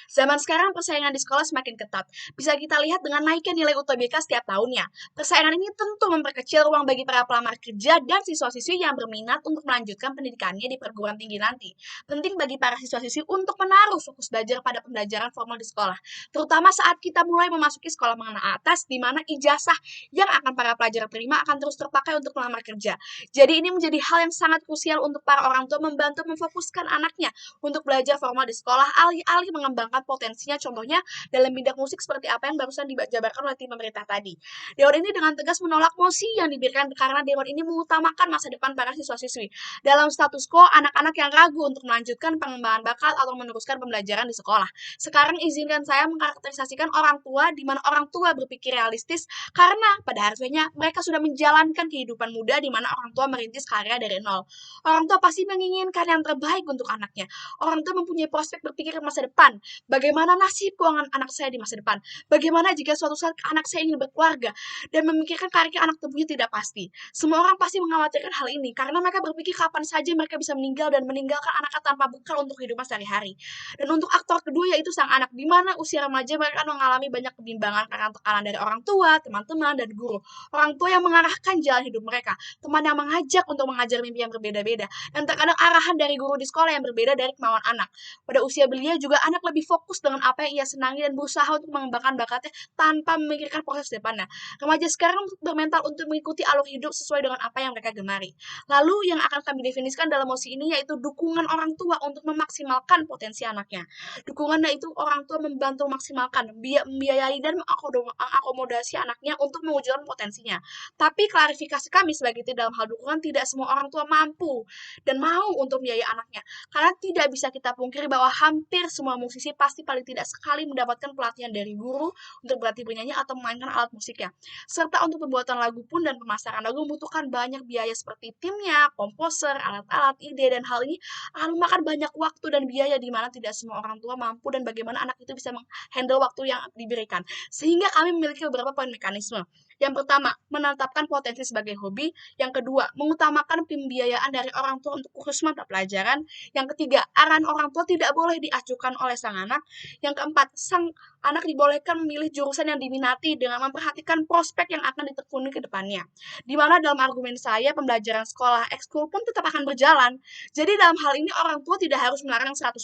Zaman sekarang persaingan di sekolah semakin ketat. Bisa kita lihat dengan naiknya nilai UTBK setiap tahunnya. Persaingan ini tentu memperkecil ruang bagi para pelamar kerja dan siswa-siswi yang berminat untuk melanjutkan pendidikannya di perguruan tinggi nanti. Penting bagi para siswa-siswi untuk menaruh fokus belajar pada pembelajaran formal di sekolah, terutama saat kita mulai memasuki sekolah menengah atas, di mana ijazah yang akan para pelajar terima akan terus terpakai untuk melamar kerja. Jadi ini menjadi hal yang sangat krusial untuk para orang tua membantu memfokuskan anaknya untuk belajar formal di sekolah, alih-alih mengembangkan potensinya, contohnya dalam bidang musik seperti apa yang barusan dijabarkan oleh tim pemerintah tadi. Dewan ini dengan tegas menolak mosi yang diberikan karena Dewan ini mengutamakan masa depan para siswa-siswi. Dalam status quo, anak-anak yang ragu untuk melanjutkan pengembangan bakat atau meneruskan pembelajaran di sekolah. Sekarang izinkan saya mengkarakterisasikan orang tua, di mana orang tua berpikir realistis karena pada akhirnya mereka sudah menjalankan kehidupan muda di mana orang tua merintis karya dari nol. Orang tua pasti menginginkan yang terbaik untuk anaknya. Orang tua mempunyai prospek berpikir ke masa depan. Bagaimana nasib keuangan anak saya di masa depan? Bagaimana jika suatu saat anak saya ingin berkeluarga dan memikirkan karir anak tubuhnya tidak pasti? Semua orang pasti mengkhawatirkan hal ini karena mereka berpikir kapan saja mereka bisa meninggal dan meninggalkan anaknya tanpa bekal untuk kehidupan sehari-hari. Dan untuk aktor kedua yaitu sang anak, di mana usia remaja mereka mengalami banyak kebimbangan karena tekanan dari orang tua, teman-teman, dan guru. Orang tua yang mengarahkan jalan hidup mereka, teman yang mengajak untuk mengajar mimpi yang berbeda-beda, dan terkadang arahan dari guru di sekolah yang berbeda dari kemauan anak. Pada usia belia juga anak lebih fokus dengan apa yang ia senangi dan berusaha untuk mengembangkan bakatnya tanpa memikirkan proses depannya. Remaja sekarang bermental untuk mengikuti alur hidup sesuai dengan apa yang mereka gemari. Lalu yang akan kami definisikan dalam mosi ini yaitu dukungan orang tua untuk memaksimalkan potensi anaknya. Dukungannya itu orang tua membantu memaksimalkan, membiayai dan mengakomodasi anaknya untuk mewujudkan potensinya. Tapi klarifikasi kami sebagai itu dalam hal dukungan, tidak semua orang tua mampu dan mau untuk membiayai anaknya. Karena tidak bisa kita pungkiri bahwa hampir semua musisi pasti paling tidak sekali mendapatkan pelatihan dari guru untuk berlatih bernyanyi atau memainkan alat musiknya. Serta untuk pembuatan lagu pun dan pemasaran lagu membutuhkan banyak biaya seperti timnya, komposer, alat-alat, ide, dan hal ini akan memakan banyak waktu dan biaya di mana tidak semua orang tua mampu dan bagaimana anak itu bisa menghandle waktu yang diberikan. Sehingga kami memiliki beberapa poin mekanisme. Yang pertama, menetapkan potensi sebagai hobi. Yang kedua, mengutamakan pembiayaan dari orang tua untuk kursus mata pelajaran. Yang ketiga, arahan orang tua tidak boleh diacukan oleh sang anak. Yang keempat, sang anak dibolehkan memilih jurusan yang diminati dengan memperhatikan prospek yang akan ditekuni ke depannya. Di mana dalam argumen saya, pembelajaran sekolah ekskul pun tetap akan berjalan. Jadi dalam hal ini orang tua tidak harus melarang 100%,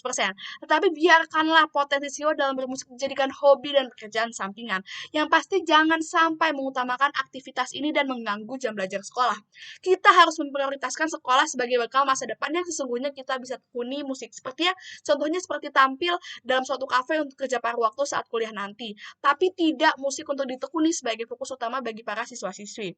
tetapi biarkanlah potensi siswa dalam bermusik dijadikan hobi dan pekerjaan sampingan. Yang pasti jangan sampai mengutamakan aktivitas ini dan mengganggu jam belajar sekolah. Kita harus memprioritaskan sekolah sebagai bekal masa depan yang sesungguhnya kita bisa tekuni musik. Contohnya seperti tampil dalam suatu kafe untuk kerja paruh waktu saat kuliah nanti. Tapi tidak musik untuk ditekuni sebagai fokus utama bagi para siswa-siswi.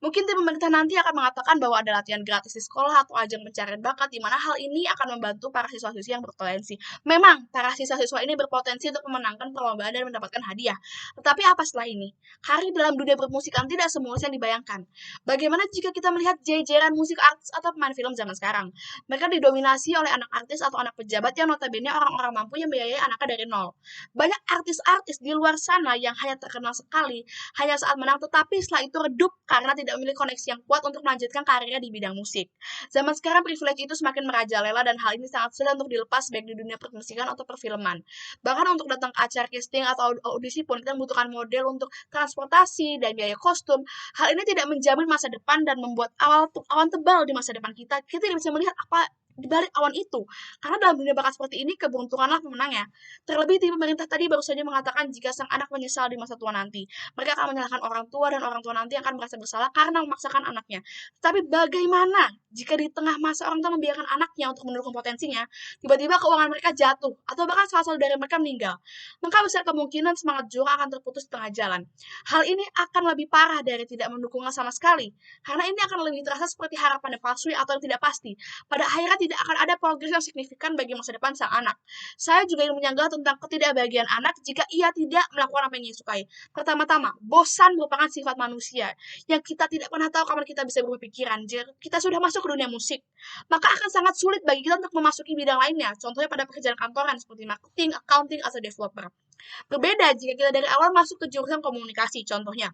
Mungkin tim pemerintah nanti akan mengatakan bahwa ada latihan gratis di sekolah atau ajang pencarian bakat, di mana hal ini akan membantu para siswa-siswi yang berpotensi. Memang, para siswa-siswa ini berpotensi untuk memenangkan perlombaan dan mendapatkan hadiah. Tetapi apa setelah ini? Karir dalam dunia bermusikan tidak semulus yang dibayangkan. Bagaimana jika kita melihat jajaran musik artis atau pemain film zaman sekarang? Mereka didominasi oleh anak artis atau anak pejabat yang notabene orang-orang mampu yang membiayai anaknya dari nol. Banyak artis-artis di luar sana yang hanya terkenal sekali, hanya saat menang, tetapi setelah itu redup karena tidak memiliki koneksi yang kuat untuk melanjutkan karirnya di bidang musik. Zaman sekarang privilege itu semakin merajalela dan hal ini sangat sulit untuk dilepas baik di dunia permusikan atau perfilman. Bahkan untuk datang ke acara casting atau audisi pun kita membutuhkan model untuk transportasi dan biaya kostum. Hal ini tidak menjamin masa depan dan membuat awan tebal di masa depan kita. Kita tidak bisa melihat apa di balik awan itu. Karena dalam dunia bakat seperti ini, keberuntunganlah pemenangnya. Terlebih tim pemerintah tadi baru saja mengatakan jika sang anak menyesal di masa tua nanti, mereka akan menyalahkan orang tua dan orang tua nanti akan merasa bersalah karena memaksakan anaknya. Tapi bagaimana jika di tengah masa orang tua membiarkan anaknya untuk mendukung potensinya, tiba-tiba keuangan mereka jatuh atau bahkan salah satu dari mereka meninggal? Maka besar kemungkinan semangat juang akan terputus di tengah jalan. Hal ini akan lebih parah dari tidak mendukungnya sama sekali, karena ini akan lebih terasa seperti harapan yang palsu atau yang tidak pasti. Pada akhirnya tidak akan ada progres yang signifikan bagi masa depan sang anak. Saya juga ingin menyanggah tentang ketidakbahagiaan anak jika ia tidak melakukan apa yang ia sukai. Pertama-tama, bosan merupakan sifat manusia yang kita tidak pernah tahu kapan kita bisa berubah pikiran. Jika kita sudah masuk ke dunia musik, maka akan sangat sulit bagi kita untuk memasuki bidang lainnya. Contohnya pada pekerjaan kantoran seperti marketing, accounting, atau developer. Berbeda jika kita dari awal masuk ke jurusan komunikasi, contohnya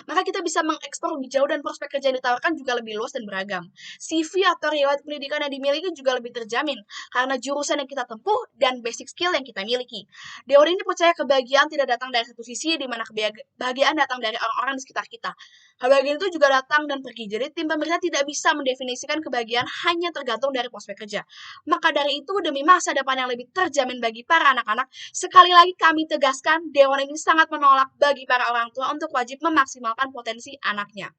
Maka kita bisa mengeksplor lebih jauh dan prospek kerja yang ditawarkan juga lebih luas dan beragam. CV atau riwayat pendidikan yang dimiliki juga lebih terjamin karena jurusan yang kita tempuh dan basic skill yang kita miliki. Dewan ini percaya kebahagiaan tidak datang dari satu sisi, di mana kebahagiaan datang dari orang-orang di sekitar kita. Kebahagiaan itu juga datang dan pergi. Jadi tim pemerintah tidak bisa mendefinisikan kebahagiaan hanya tergantung dari prospek kerja. Maka dari itu, demi masa depan yang lebih terjamin bagi para anak-anak, sekali lagi kami tegaskan, Dewan ini sangat menolak bagi para orang tua untuk wajib memaksimalkan potensi anaknya.